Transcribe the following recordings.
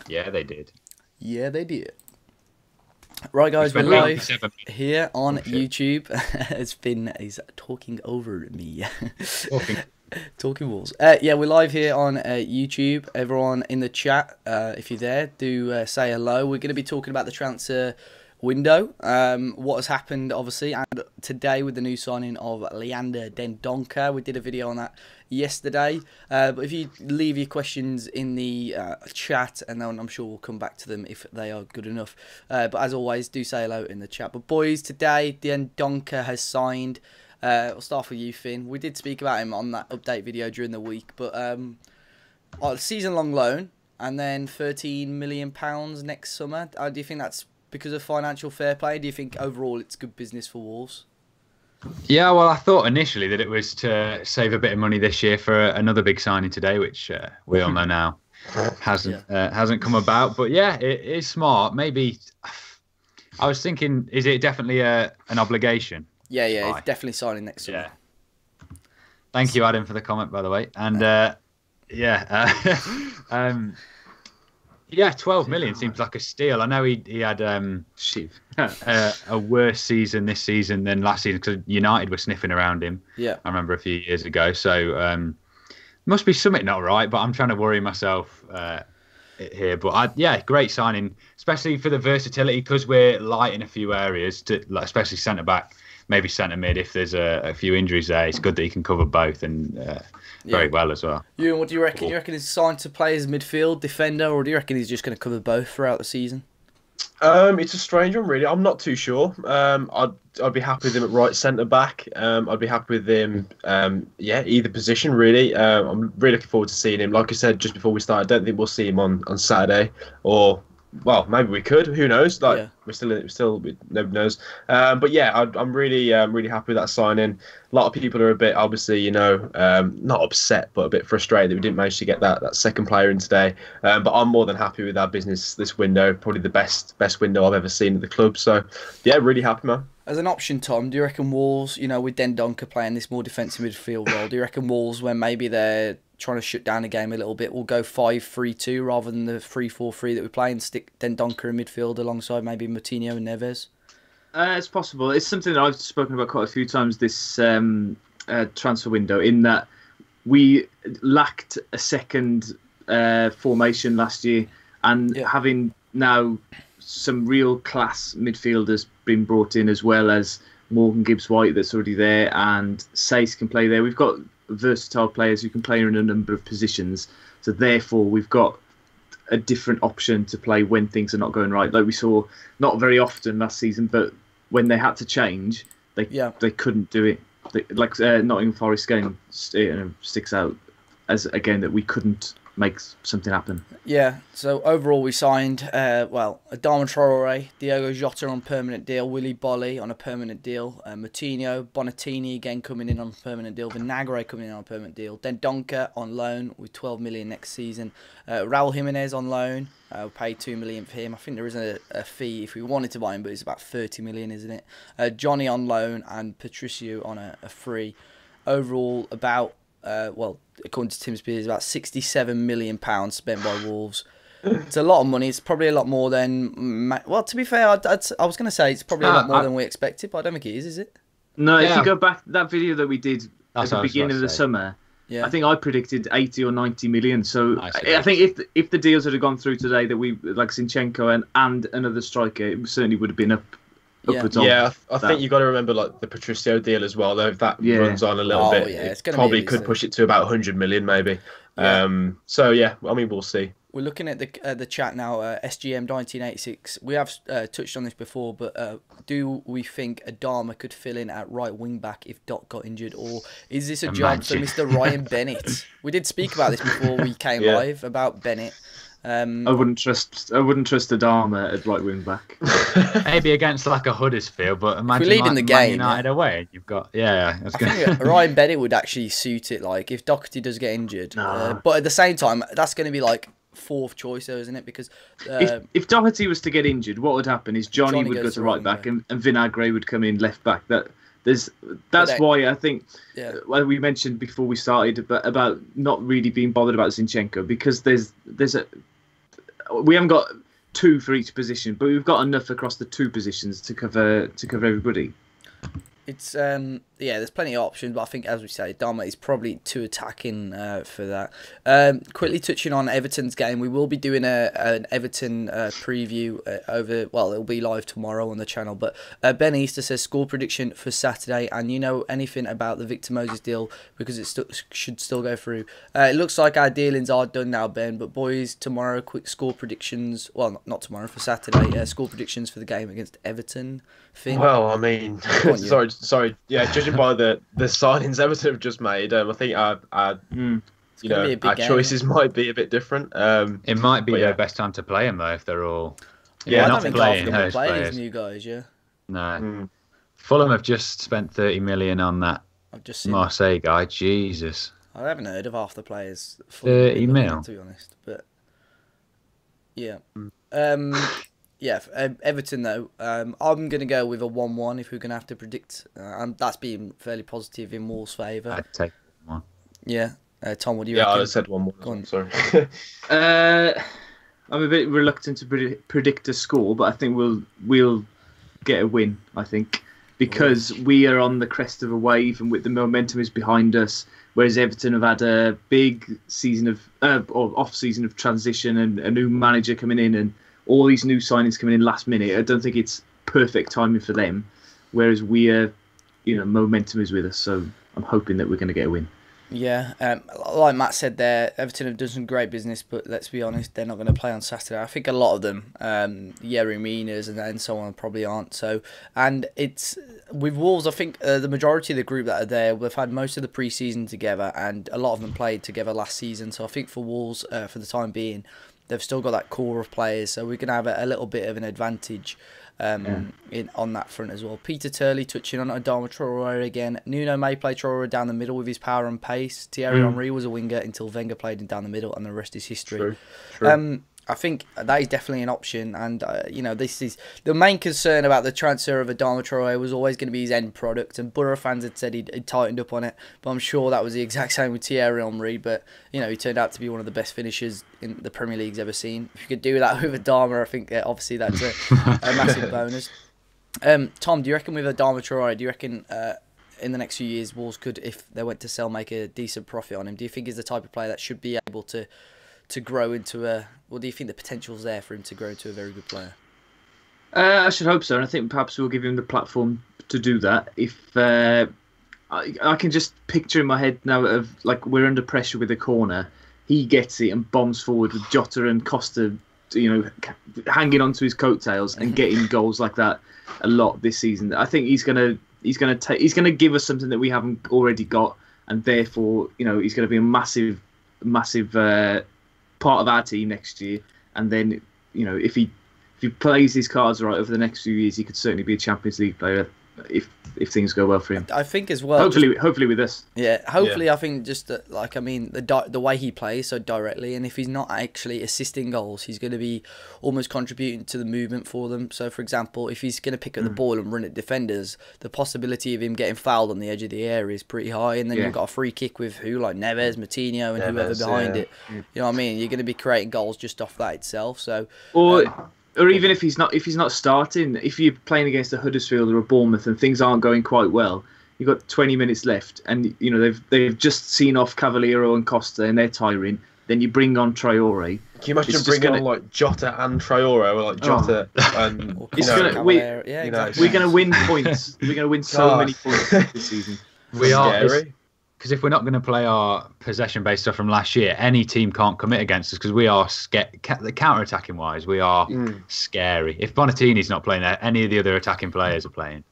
Yeah, they did. Yeah, they did. Right, We guys, we're spent live 87 here on minutes. Oh, shit. YouTube. He's talking over me. Talking. Talking walls. Yeah, we're live here on YouTube. Everyone in the chat, if you're there, do say hello. We're going to be talking about the transfer window, what has happened, obviously, and today with the new signing of Leander Dendoncker. We did a video on that yesterday. But if you leave your questions in the chat, and then I'm sure we'll come back to them if they are good enough. But as always, do say hello in the chat. But boys, today Dendoncker has signed. We'll start with you, Finn. We did speak about him on that update video during the week, but season-long loan and then £13 million next summer. Do you think that's because of financial fair play? Do you think overall it's good business for Wolves? Yeah, well, I thought initially that it was to save a bit of money this year for another big signing today, which we all know now hasn't come about. But yeah, it is smart. Maybe I was thinking, is it definitely an obligation? Yeah, he's definitely signing next summer. Yeah. Thank you, Adam, for the comment, by the way. And yeah, 12 million seems like a steal. I know he had a worse season this season than last season because United were sniffing around him. Yeah, I remember a few years ago. So must be something not right. But I'm trying to worry myself here. But great signing, especially for the versatility because we're light in a few areas, especially centre back. Maybe centre mid if there's a few injuries there. It's good that he can cover both and very well as well. Ewan, what do you reckon? Cool. You reckon he's signed to play as midfield, defender, or do you reckon he's just going to cover both throughout the season? It's a strange one, really. I'm not too sure. I'd be happy with him at right centre back. I'd be happy with him. Either position really. I'm really looking forward to seeing him. Like I said just before we started, I don't think we'll see him on Saturday or. Well, maybe we could. Who knows? We're still, nobody knows. But yeah, I'm really happy with that signing. A lot of people are a bit, obviously, not upset, but a bit frustrated that we didn't manage to get that second player in today. But I'm more than happy with our business this window. Probably the best window I've ever seen at the club. So yeah, really happy, man. As an option, Tom, do you reckon Wolves, with Dendoncker playing this more defensive midfield role, do you reckon Wolves, when maybe they're trying to shut down the game a little bit, will go 5-3-2 rather than the 3-4-3 that we play and stick Dendoncker in midfield alongside maybe Moutinho and Neves? It's possible. It's something that I've spoken about quite a few times this transfer window, in that we lacked a second formation last year, and having now some real class midfielders been brought in, as well as Morgan Gibbs-White that's already there, and Sace can play there. We've got versatile players who can play in a number of positions, so therefore we've got a different option to play when things are not going right, like we saw not very often last season, but when they had to change they couldn't do it. Nottingham Forest game sticks out as a game that we couldn't make something happen. Yeah, so overall we signed Adama Traore, Diogo Jota on permanent deal, Willy Bolly on a permanent deal, Moutinho, Bonatini again coming in on a permanent deal, Vinagre coming in on a permanent deal, Dendoncker on loan with 12 million next season, Raul Jimenez on loan, we'll pay 2 million for him. I think there is a fee if we wanted to buy him, but it's about 30 million, isn't it? Johnny on loan and Patricio on a free. Overall about according to Tim Spears, about £67 million spent by Wolves. It's a lot of money. It's probably a lot more than... Well, to be fair, I was going to say it's probably a lot more than we expected, but I don't think it is it? No, if you go back, that video that we did at the beginning of the summer, I think I predicted 80 or 90 million. So I think if the deals had gone through today, that we, like Zinchenko and another striker, it certainly would have been up. I think you've got to remember the Patricio deal as well, though. If that runs on a little bit, it probably could push it to about 100 million maybe. So yeah, I mean, we'll see. We're looking at the chat now. SGM 1986. We have touched on this before, but do we think Adama could fill in at right wing back if Doc got injured, or is this a job for Mr. Ryan Bennett? We did speak about this before we came live about Bennett. I wouldn't trust Adama at right wing back. Maybe against like a Huddersfield, but imagine if leading the game, Man United away. You've got I think Ryan Bennett would actually suit it. Like if Doherty does get injured, but at the same time, that's going to be like fourth choice, though, isn't it? Because if Doherty was to get injured, what would happen is Johnny would go to right back, and Vinagre would come in left back. That's why I think we mentioned before we started about not really being bothered about Zinchenko, because there's we haven't got two for each position, but we've got enough across the two positions to cover everybody. It's there's plenty of options, but I think, as we say, Dama is probably too attacking for that. Quickly touching on Everton's game, we will be doing an Everton preview it'll be live tomorrow on the channel. But Ben Easter says score prediction for Saturday, and you know anything about the Victor Moses deal because it should still go through. It looks like our dealings are done now, Ben. But boys, tomorrow, quick score predictions. Well, not tomorrow, for Saturday. Score predictions for the game against Everton. Finn? Well, I mean, sorry. Yeah, judging by the signings Everton have just made, I think our choices might be a bit different. It might be their best time to play them though if they're all. Yeah, I don't think half of them will play these new guys. Yeah. No. Fulham have just spent 30 million on that. I've just seen Marseille guy. Jesus. I haven't heard of half the players. 30 mil, to be honest, but yeah. Everton though, I'm going to go with a 1-1 if we're going to have to predict. That's being fairly positive in Wolves' favour. I'd take 1. Yeah. Tom, what do you reckon? Yeah, I said 1-1. Go on. Sorry. I'm a bit reluctant to predict a score, but I think we'll get a win, I think, because we are on the crest of a wave and with the momentum is behind us, whereas Everton have had a big season of off season of transition and a new manager coming in and all these new signings coming in last minute. I don't think it's perfect timing for them, whereas we are, momentum is with us. So I'm hoping that we're going to get a win. Yeah, like Matt said there, Everton have done some great business, but let's be honest, they're not going to play on Saturday. I think a lot of them, Yerry Minas and so on, probably aren't. So, and it's with Wolves, I think the majority of the group that are there, we've had most of the pre-season together, and a lot of them played together last season. So I think for Wolves, for the time being, they've still got that core of players, so we're going to have a little bit of an advantage on that front as well. Peter Turley touching on Adama Traore again. Nuno may play Traore down the middle with his power and pace. Thierry Henry was a winger until Wenger played him down the middle, and the rest is history. True. I think that is definitely an option, and this is the main concern about the transfer of Adama Traore was always going to be his end product, and Borough fans had said he'd tightened up on it, but I'm sure that was the exact same with Thierry Henry, but he turned out to be one of the best finishers in the Premier League's ever seen. If you could do that with Adama, I think obviously that's a massive bonus. Tom, do you reckon with Adama Traore, do you reckon in the next few years Wolves could, if they went to sell, make a decent profit on him? Do you think he's the type of player that should be able to grow into do you think the potential's there for him to grow into a very good player? I should hope so, and I think perhaps we'll give him the platform to do that. If I can just picture in my head now of like we're under pressure with a corner, he gets it and bombs forward with Jota and Costa, hanging onto his coattails and getting goals like that a lot this season. I think he's gonna give us something that we haven't already got, and therefore he's gonna be a massive part of our team next year. And then if he plays his cards right over the next few years, he could certainly be a Champions League player if things go well for him. I think as well. Hopefully with us. Yeah, hopefully. Yeah. I think just that, the way he plays so directly, and if he's not actually assisting goals, he's going to be almost contributing to the movement for them. So, for example, if he's going to pick up the ball and run at defenders, the possibility of him getting fouled on the edge of the area is pretty high. And then you've got a free kick with Neves, Martinho, and whoever behind it. You know what I mean? You're going to be creating goals just off that itself. So. Or even if he's not starting, if you're playing against a Huddersfield or a Bournemouth and things aren't going quite well, you've got 20 minutes left, and they've just seen off Cavaliero and Costa and they're tiring. Then you bring on Traore. Can you imagine bringing on like Jota and Traore, or like Jota and we're going to win points. We're going to win so many points this season. We are. Because if we're not going to play our possession-based stuff from last year, any team can't commit against us because we are the counter-attacking wise, we are scary. If Bonatini's not playing there, any of the other attacking players are playing.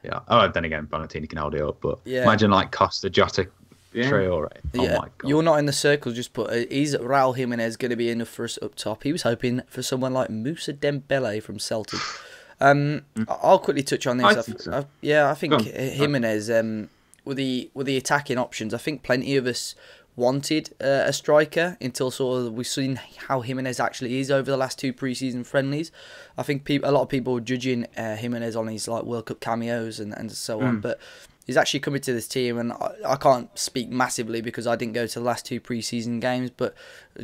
Yeah. Oh, then again, Bonatini can hold it up, but imagine like Costa, Jota, Traore. Oh my God. You're not in the circle. Just put is Raul Jimenez going to be enough for us up top? He was hoping for someone like Moussa Dembele from Celtic. I'll quickly touch on this. I think so. I think Jimenez. With the attacking options, I think plenty of us wanted a striker until sort of we've seen how Jimenez actually is over the last 2 pre-season friendlies. I think a lot of people were judging Jimenez on his like World Cup cameos and so on, but He's actually coming to this team, and I can't speak massively because I didn't go to the last 2 pre-season games, but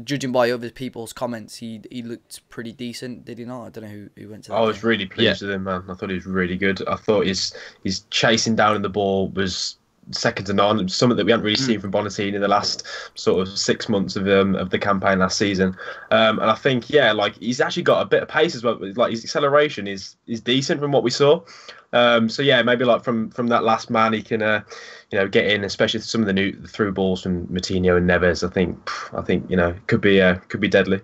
judging by other people's comments, he looked pretty decent, did he not? I don't know who went to that I was game. really pleased with him, man. I thought he was really good. I thought his chasing down in the ball was second to none. Something that we hadn't really seen from Bonatini in the last sort of 6 months of the campaign last season. And I think, like he's actually got a bit of pace as well. Like his acceleration is decent from what we saw. So yeah, maybe like from that last man, he can get in, especially some of the new through balls from Moutinho and Neves. I think could be deadly.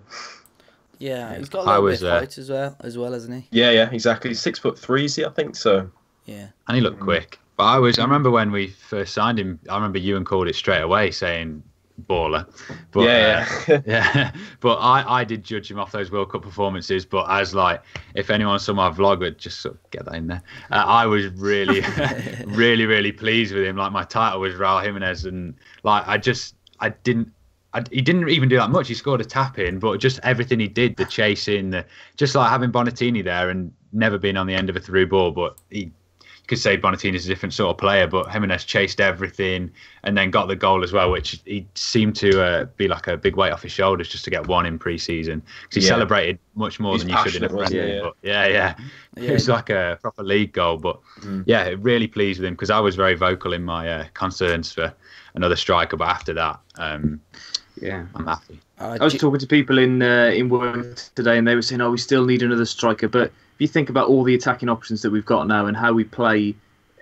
Yeah, he's got a little bit of height as well, hasn't he? Yeah, exactly. 6'3" is he? I think so. Yeah, and he looked quick. But I remember when we first signed him, I remember Ewan called it straight away, saying baller. But, yeah. But I did judge him off those World Cup performances. But as if anyone saw my vlog, would just sort of get that in there. I was really, really, really pleased with him. Like my title was Raul Jimenez, and he didn't even do that much. He scored a tap in, but just everything he did, the chasing, just like having Bonatini there and never been on the end of a through ball, but he. Could say Bonatini's a different sort of player, but Jimenez chased everything and then got the goal as well, which he seemed to be like a big weight off his shoulders just to get one in pre-season, because he celebrated much more than you should in a friendly. But it was like a proper league goal. But really pleased with him, because I was very vocal in my concerns for another striker, but after that, I'm happy. I was talking to people in work today, and they were saying, we still need another striker, but if you think about all the attacking options that we've got now and how we play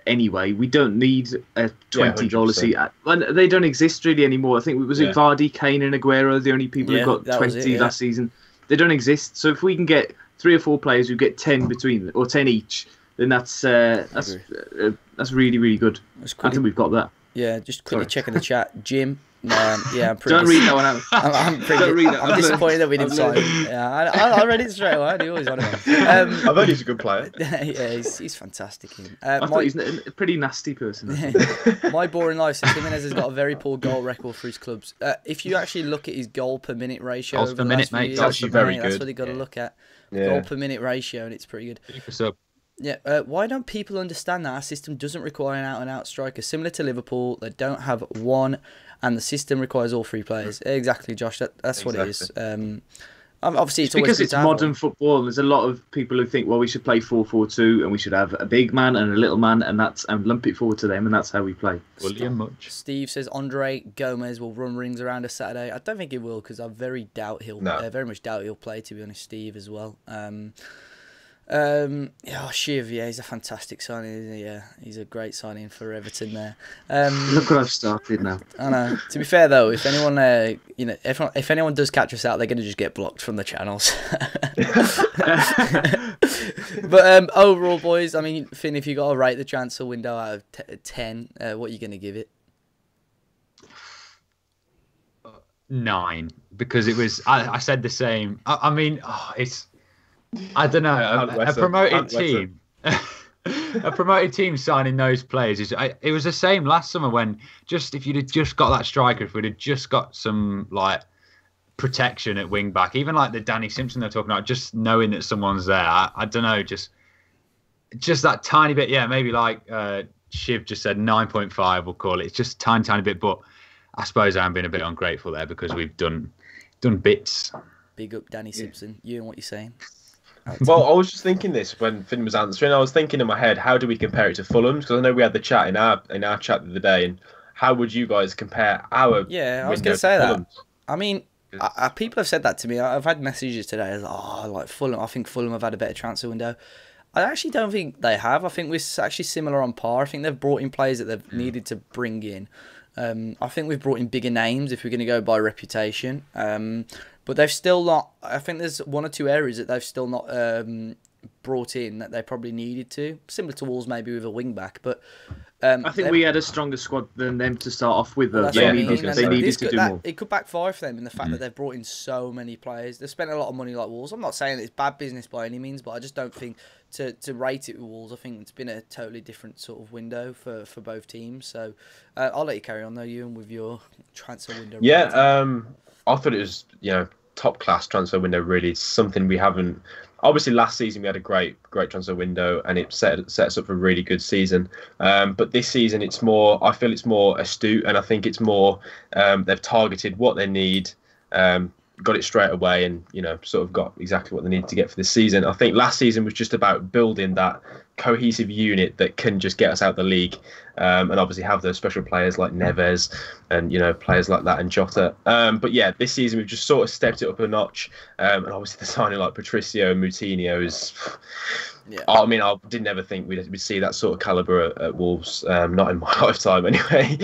anyway, we don't need a 20 goal a season. And they don't exist really anymore. I think it was Vardy, Kane and Aguero, the only people who got 20 last season. They don't exist. So if we can get 3 or 4 players who get 10 between them, or 10 each, then that's really, really good. I think we've got that. Yeah, just quickly checking the chat. Jim. I'm pretty don't read that one out. I'm disappointed that we didn't sign him. Yeah, I read it straight away. He always on him. I've heard he's a good player. He's fantastic. I thought he's a pretty nasty person. My boring life says Jimenez has got a very poor goal record for his clubs. If you actually look at his goal per minute ratio, goals per minute, mate, it's actually very good. That's what you got to look at. Goal per minute ratio, and it's pretty good. Yeah, why don't people understand that our system doesn't require an out-and-out striker? Similar to Liverpool, they don't have one, and the system requires all 3 players. Exactly, Josh. That's what it is. Obviously, it's because it's modern football. There's a lot of people who think, we should play 4-4-2, and we should have a big man and a little man, and lump it forward to them, and that's how we play. William Much. Steve says Andre Gomez will run rings around us Saturday. I don't think he will, because I very much doubt he'll play. To be honest, Steve as well. Shiv, he's a fantastic signing, isn't he? Yeah, he's a great signing for Everton there. Look what I've started now. I know. To be fair though, if anyone, if anyone does catch us out, they're going to just get blocked from the channels. But overall, boys, I mean, Finn, if you got to rate the transfer window out of 10, what are you going to give it? 9, because it was. I said the same. I mean, it's. I don't know. A promoted team, a promoted team signing those players it was the same last summer when if you'd have just got that striker, if we'd have just got some protection at wing back, even like the Danny Simpson they're talking about, just knowing that someone's there. I don't know, just that tiny bit. Yeah, maybe like Shiv just said 9.5. We'll call it. It's just a tiny bit, but I suppose I'm being a bit ungrateful there because we've done bits. Big up Danny Simpson. You and what you're saying. Well, I was just thinking this when Finn was answering. I was thinking in my head, how do we compare it to Fulham's? Because I know we had the chat in our chat the other day, and how would you guys compare our? Yeah, I was going to say that. I mean, people have said that to me. I've had messages today. Like Fulham. I think Fulham have had a better transfer window. I actually don't think they have. I think we're actually similar on par. I think they've brought in players that they've needed to bring in. I think we've brought in bigger names if we're going to go by reputation. But they've still not. I think there's 1 or 2 areas that they've still not brought in that they probably needed to. Similar to Wolves, maybe with a wing back. But I think we had a stronger squad than them to start off with. They needed to do more. It could backfire for them in the fact that they've brought in so many players. They've spent a lot of money like Wolves. I'm not saying it's bad business by any means, but I just don't think to rate it with Wolves. I think it's been a totally different sort of window for both teams. So I'll let you carry on though, Ewan, with your transfer window. Yeah, I thought it was top class transfer window. Really, something we haven't. Obviously, last season we had a great transfer window, and it set us up for a really good season. But this season, it's more. I feel it's more astute, and I think it's more. They've targeted what they need. Got it straight away, and sort of got exactly what they needed to get for this season. I think last season was just about building that cohesive unit that can just get us out the league, and obviously have those special players like Neves and players like that and Jota. But yeah, this season we've just sort of stepped it up a notch, and obviously the signing like Patricio and Moutinho is. Yeah. I mean, I didn't ever think we'd see that sort of caliber at Wolves. Not in my lifetime, anyway.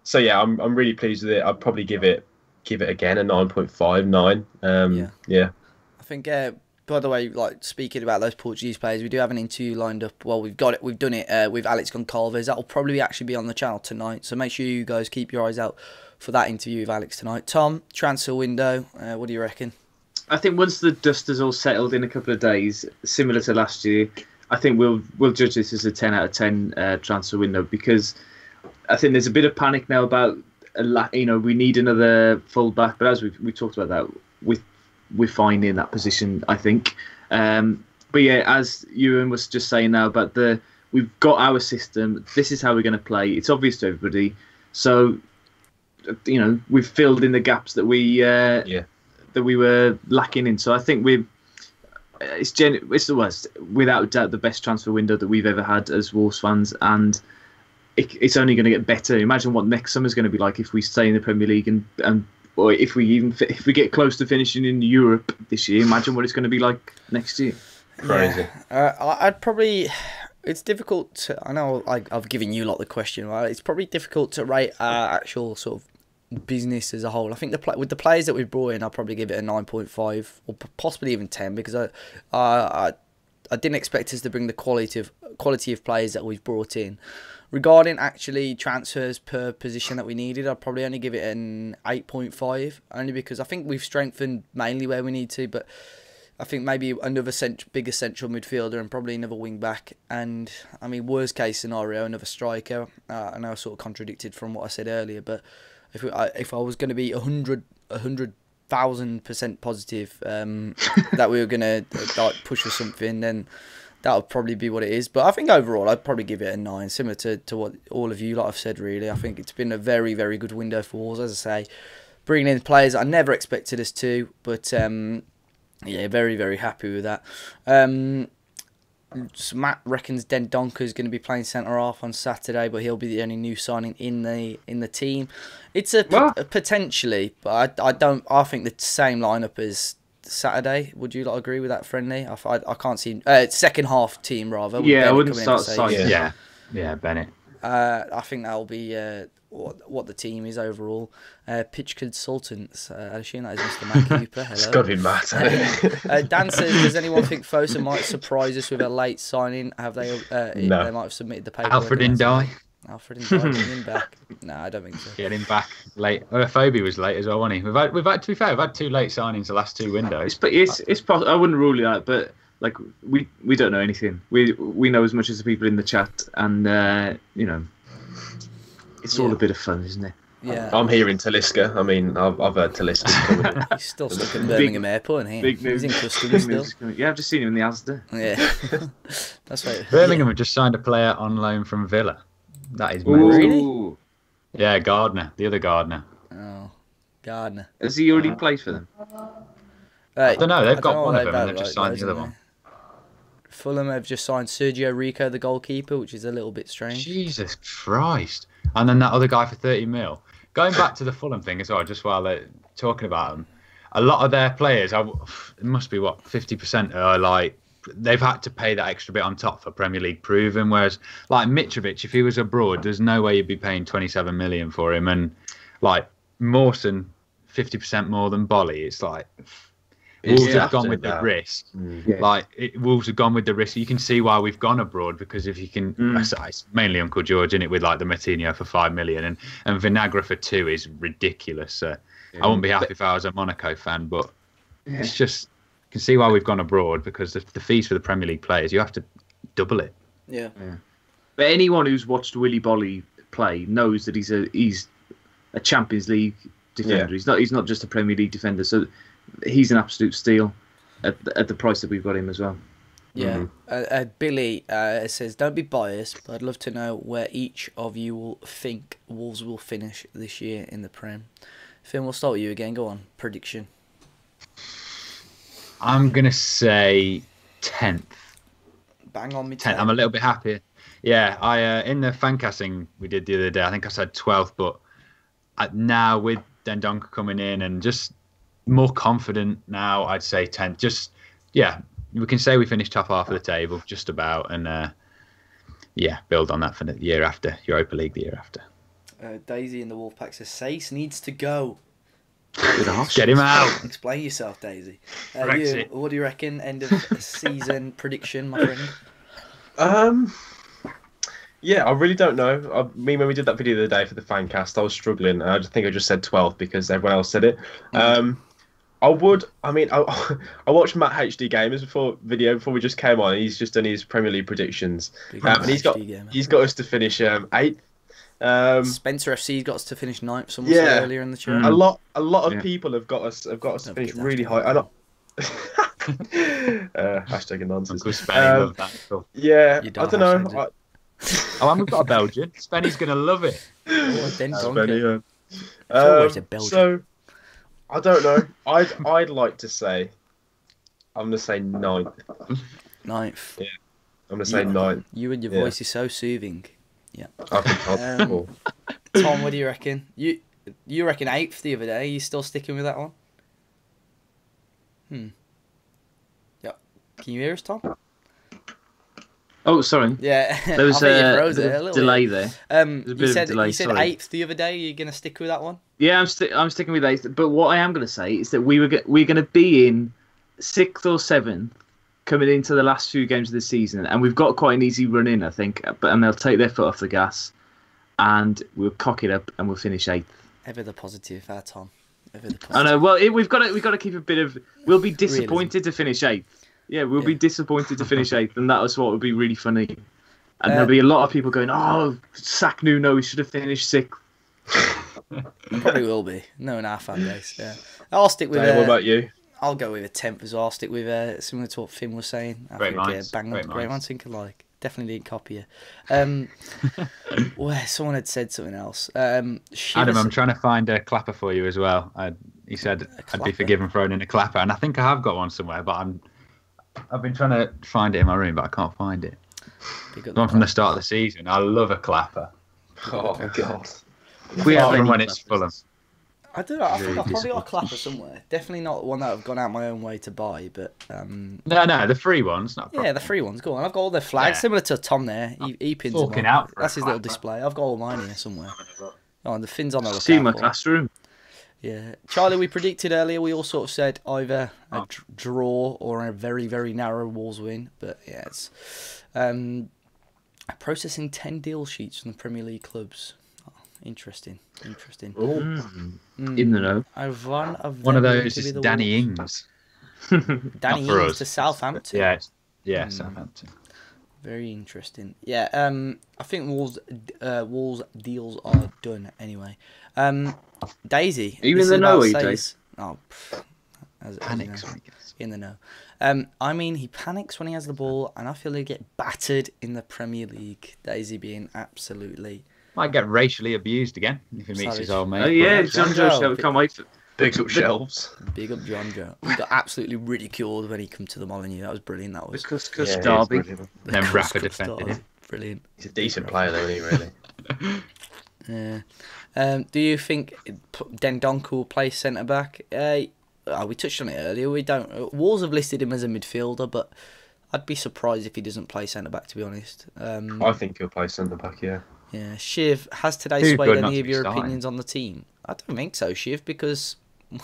So yeah, I'm really pleased with it. I'd probably give it again a 9.59. Yeah. I think. By the way, like speaking about those Portuguese players, we do have an interview lined up. Well, we've done it with Alex Goncalves. That will probably actually be on the channel tonight. So make sure you guys keep your eyes out for that interview with Alex tonight. Tom, transfer window. What do you reckon? I think once the dust has all settled in a couple of days, similar to last year, I think we'll judge this as a 10 out of 10 transfer window, because I think there's a bit of panic now about we need another full-back, but as we talked about that, we're fine in that position, I think. But yeah, as Ewan was just saying now about we've got our system. This is how we're going to play. It's obvious to everybody. So, we've filled in the gaps that we were lacking in. So I think it's the worst, without doubt, the best transfer window that we've ever had as Wolves fans, and it's only going to get better. Imagine what next summer's going to be like if we stay in the Premier League or if we get close to finishing in Europe this year. Imagine what it's going to be like next year. Crazy. I'd probably. It's difficult. I know I've given you a lot the question, right? It's probably difficult to rate our actual sort of business as a whole. I think with the players that we've brought in, I'll probably give it a 9.5 or possibly even 10, because I didn't expect us to bring the quality of players that we've brought in. Regarding actually transfers per position that we needed, I'd probably only give it an 8.5, only because I think we've strengthened mainly where we need to, but I think maybe another bigger central midfielder and probably another wing back, and I mean, worst case scenario, another striker. I know I sort of contradicted from what I said earlier, but if I was going to be 100,000% positive that we were going to push for something, then that would probably be what it is. But I think overall, I'd probably give it a 9, similar to what all of you have said, really. I think it's been a very, very good window for Wolves, as I say. Bringing in players I never expected us to, but yeah, very, very happy with that. So Matt reckons Dendoncker is going to be playing centre-half on Saturday, but he'll be the only new signing in the team. It's a potentially, but I think the same lineup as Saturday. Would you not agree with that, Friendly? I can't see second half team rather. Yeah, I wouldn't start side. Yeah, Bennett. I think that'll be what the team is overall. Pitch consultants. I assume that is Mr. Matt Cooper. Hello. It's got to be Matt. Dan says, does anyone think Fosa might surprise us with a late signing? Have they? No. They might have submitted the paperwork. Alfred Ndai. Alfred Ndai getting him back. No, I don't think so. Get him back late. Phoebe was late as well, wasn't he? We've had to be fair, we've had 2 late signings the last 2 windows. It's possible. I wouldn't rule it out, but like we don't know anything. We know as much as the people in the chat, and it's all a bit of fun, isn't it? Yeah. I'm here in Talisca. I mean, I've heard Talisca coming. He's still stuck in Birmingham Airport, isn't he? He's in customs still. Yeah, I've just seen him in the Asda. Yeah. That's right. Birmingham have just signed a player on loan from Villa. That is mental. Really? Yeah, Gardner, the other Gardner. Oh, Gardner. Has he already played for them? I don't know. They've got one of them, and they've just signed the other one. Fulham have just signed Sergio Rico, the goalkeeper, which is a little bit strange. Jesus Christ! And then that other guy for 30 mil. Going back to the Fulham thing as well, just while they're talking about them, a lot of their players, it must be 50% are like, they've had to pay that extra bit on top for Premier League proven. Whereas like Mitrovic, if he was abroad, there's no way you'd be paying 27 million for him. And like Mawson, 50% more than Bolly. It's like Wolves have gone with the risk. Wolves have gone with the risk. You can see why we've gone abroad, because if you can, it's mainly Uncle George in it with like the Martinho for 5 million and Vinagre for 2 is ridiculous. I wouldn't be happy if I was a Monaco fan, but it's just. Can see why we've gone abroad, because the fees for the Premier League players, you have to double it. Yeah. But anyone who's watched Willy Bolly play knows that he's a Champions League defender. Yeah. He's not just a Premier League defender. So he's an absolute steal at the price that we've got him as well. Yeah. Billy says, don't be biased, but I'd love to know where each of you will think Wolves will finish this year in the Prem. Finn, we'll start with you again. Go on. Prediction. I'm going to say 10th. Bang on me. 10th. I'm a little bit happier. Yeah, in the fan casting we did the other day, I think I said 12th, but now with Dendonka coming in and just more confident now, I'd say 10th. Just, yeah, we can say we finished top half of the table, just about, and build on that for the year after, Europa League the year after. Daisy in the Wolfpack says, Sace needs to go. Get him out. Explain yourself, Daisy. Brexit. What do you reckon? End of season prediction, my friend? Yeah, I really don't know. When we did that video the other day for the fan cast, I was struggling. I think I just said 12 because everyone else said it. I watched Matt HD Gamers before we just came on. He's just done his Premier League predictions, and he's got us to finish 8th. Spencer FC's got us to finish 9th. Someone said earlier in the chat. A lot of people have got us to finish really high. Hashtag nonsense. Love that stuff. Yeah, I don't know. And we've got a Belgian. Spenny's gonna love it. Spenny, always a Belgian. So I don't know. I'd like to say I'm gonna say 9th. 9th. Yeah, I'm gonna say 9th. You and your voice is so soothing. Yeah. Tom, what do you reckon? You reckon 8th the other day? You still sticking with that one? Yeah. Can you hear us, Tom? Oh, sorry. Yeah. There was a delay there. You said 8th the other day. Are you going to stick with that one? Yeah, I'm sticking with 8th. But what I am going to say is that we're going to be in 6th or 7th coming into the last few games of the season, and we've got quite an easy run in, I think. And they'll take their foot off the gas, and we'll cock it up, and we'll finish 8th. Ever the positive, Tom. Ever the positive. I know. Well, we've got to keep a bit of. We'll be disappointed to finish 8th. Yeah, we'll be disappointed to finish 8th, and that was what would be really funny. And there'll be a lot of people going, "Oh, sack Nuno, we should have finished 6th." Probably will be. No, in our fan base. Yeah, I'll stick with. What about you? I'll go with a 10th as well. I'll stick with similar to what Finn was saying. I great think minds. Great minds think alike. Definitely didn't copy you. Well, someone had said something else. Adam, I'm trying to find a clapper for you as well. He said I'd be forgiven throwing in a clapper, and I think I have got one somewhere, but I've been trying to find it in my room, but I can't find it. The one from the start of the season. I love a clapper. Oh God! We have one when it's Fulham. I don't know. I think I've probably got a clapper somewhere. Definitely not one that I've gone out my own way to buy, but No, the free one's not. Yeah, the free ones. Go on. I've got all their flags, similar to Tom there. He pins them on. Out That's his little display. I've got all mine here somewhere. Oh, and the Finn's on the lookout. See my classroom. Yeah, Charlie. We predicted earlier. We all sort of said either a draw or a very, very narrow Wolves win. But yeah, it's processing 10 deal sheets from the Premier League clubs. Interesting. In the know. One of those is Danny Ings. Danny Ings to Southampton. Yeah, Southampton. Very interesting. Yeah, I think Wolves deals are done anyway. Daisy. Are you in the know, Daisy? Oh, Panics. In the know. I mean, he panics when he has the ball, and I feel he'll get battered in the Premier League. Daisy being absolutely... Might get racially abused again if he meets his old mate. Oh yeah, John Joe. Can't wait. Big up shelves. Big up John Joe. We got absolutely ridiculed when he come to the Molineux. That was brilliant. That was. The Cuscus Derby. Then Rafa defended him. Brilliant. He's a decent player, though, isn't he? Really. Yeah. Do you think Dendonka will play centre back? We touched on it earlier. We don't. Wolves have listed him as a midfielder, but I'd be surprised if he doesn't play centre back. To be honest. I think he'll play centre back. Yeah. Yeah, Shiv, has today swayed any of your opinions on the team? I don't think so, Shiv, because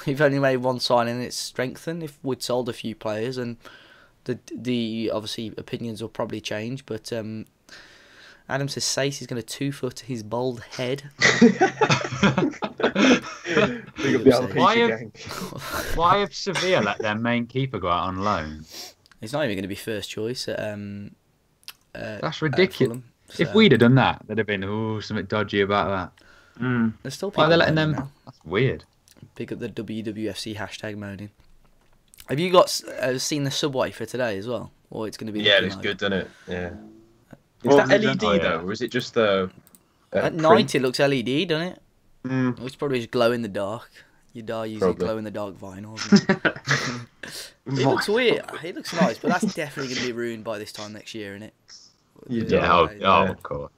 we've only made one signing and it's strengthened. If we'd sold a few players, and the obviously opinions will probably change, but Adam says Sace is going to 2-foot his bald head. Why have Sevilla let their main keeper go out on loan? He's not even going to be first choice at That's ridiculous. So, if we'd have done that, there'd have been something dodgy about that. There's still people. Why are they letting them? Now. That's weird. Pick up the WWFC hashtag moaning. Have you got seen the subway for today as well? Or it's going to be... Yeah, it's good, doesn't it? Yeah. Is What that was it LED done? though, or is it just the At print? night it looks LED, doesn't it? Mm. It's probably just glow in the dark. You die using Probably. glow in the dark vinyl. It looks weird. It looks nice, but that's definitely going to be ruined by this time next year, isn't it? Yeah, of course.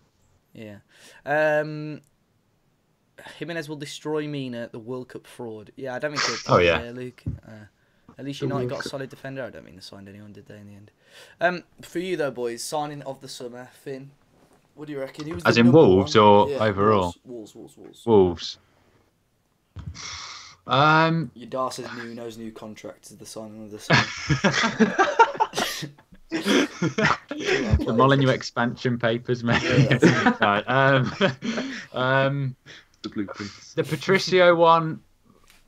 Yeah. Jimenez will destroy Mina, the World Cup fraud. Yeah, I don't think he'll play there, Luke. At least United got a solid defender. I don't think they signed anyone, did they, in the end? For you, though, boys, signing of the summer, Finn, what do you reckon? Who was As the in number Wolves one? or overall? Wolves. Wolves. Your Dar says Nuno's new contract is the signing of the summer. The Molineux expansion papers, mate. Yeah, Right, The blueprints. the Patricio one,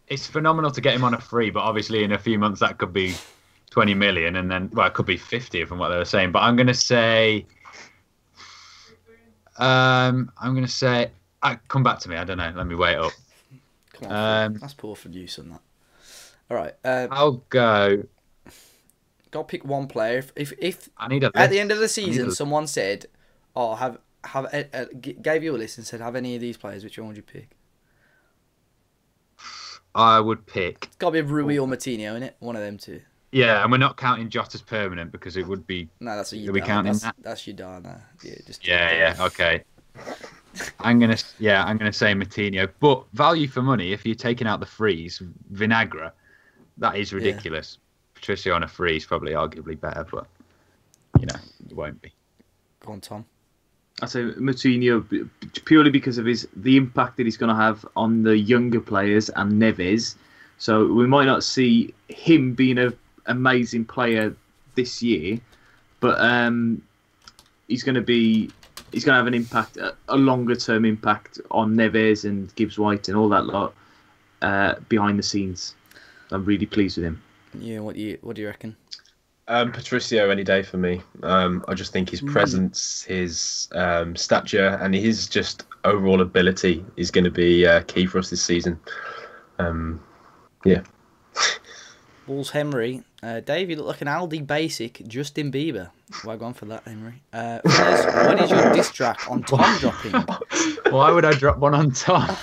it's phenomenal to get him on a free, but obviously in a few months that could be 20 million, and then, well, it could be 50 from what they were saying. But I'm going to say, come back to me. I don't know. Let me wait up. Come on, Finn. That's poor for use on that. All right. I'll go. Got to pick one player. If I need a list. at the end of the season someone said, "Oh, gave you a list and said, have any of these players? Which one would you pick?" I would pick. It's got to be Rui or Martinho, innit? One of them two. Yeah, and we're not counting Jota's permanent because it would be. No, that's what you. Are we counting that? That's your Dana. Yeah, just. Yeah, okay. I'm gonna say Martinho, but value for money. If you're taking out the freeze, Vinagre, that is ridiculous. Patricio on a free is probably arguably better, but it won't be. Go on, Tom. I say Moutinho purely because of the impact that he's going to have on the younger players and Neves. So we might not see him being an amazing player this year, but he's going to have an impact, a longer term impact on Neves and Gibbs White and all that lot behind the scenes. I'm really pleased with him. Yeah, what do you reckon? Patricio any day for me. I just think his presence, his stature, and his just overall ability is going to be key for us this season. Yeah. Wolves Henry. Dave, you look like an Aldi basic Justin Bieber. Well, go on for that, Henry. When is your diss track on Tom dropping? Why would I drop one on Tom?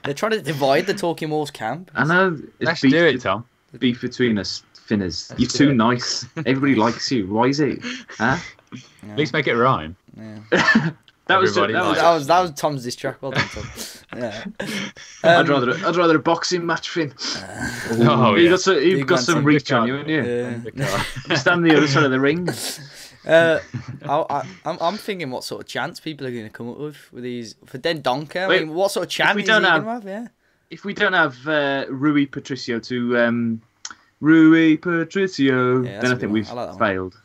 They're trying to divide the Talking Wolves camp. I know. Let's do it, Tom. Beef between us, Finners. You're too nice. Everybody likes you. Why is it? Huh? At least make it rhyme. Yeah. That was Tom's diss track. Well done, Tom. Yeah. I'd rather a boxing match, Finn. You've got some reach on you, haven't you? You stand the other side of the ring. I'm thinking what sort of chance people are going to come up with these for Den Donker. I mean, what sort of chance is he going to have? Yeah. If we don't have Rui Patricio Rui Patricio, then I think we've failed.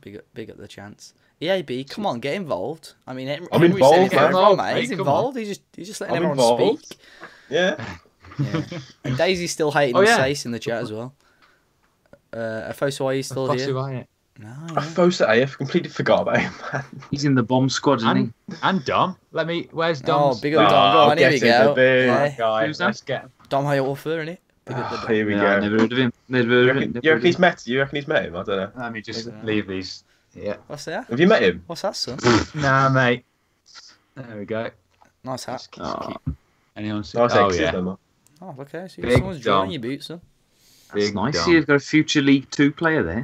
Big up the chance. EAB, come on, get involved. I mean, I'm involved. He's involved. He's just letting everyone speak. Yeah. And Daisy's still hating Sace in the chat as well. Afosawai's still here. No, Fosa, I have completely forgot about him, man. He's in the bomb squad, isn't he? And Dom. Where's Dom? Oh, big up Dom. Go on, here we go. Guys, let's get Dom Hayaufer, innit? Here we go. Never heard of him. You reckon he's met him? I don't know. Let me just leave these. Yeah. What's that? Have you met him? What's that, son? Nah, mate. There we go. Nice hat. Anyone see? Nice exit, Oh, okay. So Big someone's drawing Dom. your boots, son. That's nice. You've got a future League 2 player there.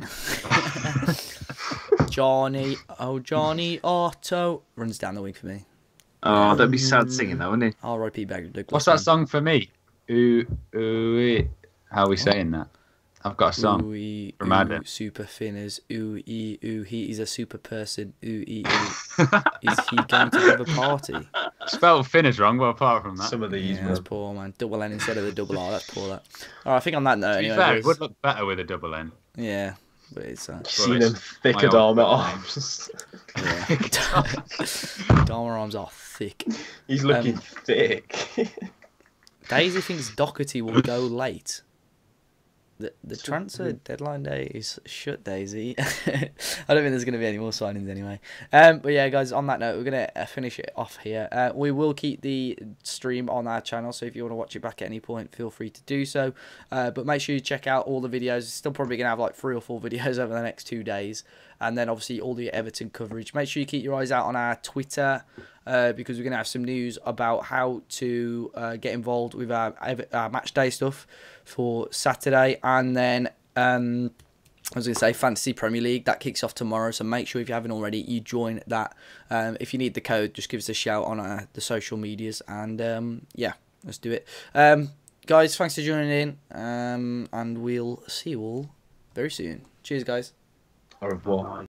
Johnny Otto runs down the wing for me. Oh, that'd be sad singing though, wouldn't it? R.I.P. Bagger Douglas. What's that song for me? Ooh, how are we saying that? I've got a song from Adam. Super Finners. Ooh, he is a super person. Ooh, is he going to have a party? Spelled Finners wrong, but apart from that. Some of these, that's poor, man. Double N instead of the double R. That's poor, that. All right, I think on that note, To be anyway. fair, it would look better with a double N. Yeah, but it's... seen them thick Adama arms. Dharma arms are thick. He's looking thick. Daisy thinks Doherty will go late. The transfer deadline day is shut, Daisy. I don't think there's going to be any more signings anyway. But yeah, guys, on that note, we're going to finish it off here. We will keep the stream on our channel, so if you want to watch it back at any point, feel free to do so. But make sure you check out all the videos. Still probably going to have like 3 or 4 videos over the next 2 days. And then obviously all the Everton coverage. Make sure you keep your eyes out on our Twitter, because we're going to have some news about how to get involved with our match day stuff for Saturday. And then I was going to say Fantasy Premier League, that kicks off tomorrow, so make sure if you haven't already you join that. If you need the code, just give us a shout on the social medias, and yeah, let's do it. Guys, thanks for joining in, and we'll see you all very soon. Cheers, guys. Au revoir.